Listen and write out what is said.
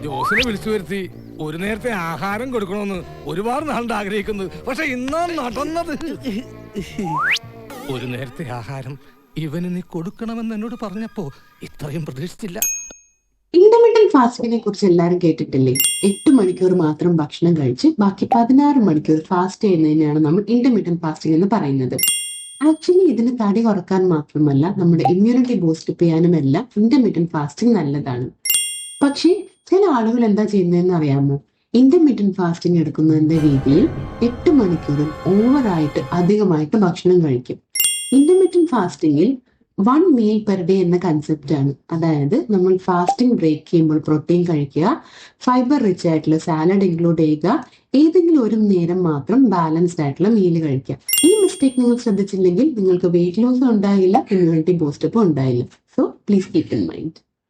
ജോസിനെ വിളിച്ചു വരുത്തി ഒരു നേരത്തെ ആഹാരം കൊടുക്കണമെന്ന് ഒരുപാട് നാളുണ്ട് ആഗ്രഹിക്കുന്നത്. പക്ഷെ ഇന്നാ നടന്നത്. ഒരു നേരത്തെ ആഹാരം ഇവന് നീ കൊടുക്കണമെന്ന് എന്നോട് പറഞ്ഞപ്പോ ഇത്രയും പ്രതീക്ഷിച്ചില്ല. ഇന്റർമിറ്റന്റ് ഫാസ്റ്റിങ്ങിനെ കുറിച്ച് എല്ലാവരും കേട്ടിട്ടില്ലേ? 8 മണിക്കൂർ മാത്രം ഭക്ഷണം കഴിച്ച് ബാക്കി 16 മണിക്കൂർ ഫാസ്റ്റ് ചെയ്യുന്നതിനാണ് നമ്മൾ ഇന്റർമിറ്റന്റ് ഫാസ്റ്റിംഗ് എന്ന് പറയുന്നത്. ആക്ച്വലി ഇതിന് തടി കുറക്കാൻ മാത്രമല്ല, നമ്മുടെ ഇമ്മ്യൂണിറ്റി ബൂസ്റ്റ് ചെയ്യാനും എല്ലാം ഇന്റർമിറ്റന്റ് ഫാസ്റ്റിംഗ് നല്ലതാണ്. പക്ഷേ ചില ആളുകൾ എന്താ ചെയ്യുന്നതെന്ന് അറിയാമോ? ഇന്റർമിറ്റന്റ് ഫാസ്റ്റിംഗ് എടുക്കുന്നതിന്റെ രീതിയിൽ 8 മണിക്കൂറും ഓവറായിട്ട് അധികമായിട്ട് ഭക്ഷണം കഴിക്കും. ഇന്റർമിറ്റന്റ് ഫാസ്റ്റിംഗിൽ 1 മീൽ പെർ ഡേ എന്ന കൺസെപ്റ്റ് ആണ്. അതായത് നമ്മൾ ഫാസ്റ്റിംഗ് ബ്രേക്ക് ചെയ്യുമ്പോൾ പ്രോട്ടീൻ കഴിക്കുക, ഫൈബർ റിച്ച് ആയിട്ടുള്ള സാലഡ് ഇൻക്ലൂഡ് ചെയ്യുക, ഏതെങ്കിലും ഒരു നേരം മാത്രം ബാലൻസ്ഡ് ആയിട്ടുള്ള മീല് കഴിക്കുക. ഈ മിസ്റ്റേക്ക് നിങ്ങൾ ശ്രദ്ധിച്ചില്ലെങ്കിൽ നിങ്ങൾക്ക് വെയിറ്റ് ലോസ് ഉണ്ടായില്ല, ഇമ്മ്യൂണിറ്റി ബൂസ്റ്റപ്പും ഉണ്ടായില്ല. So please keep in mind.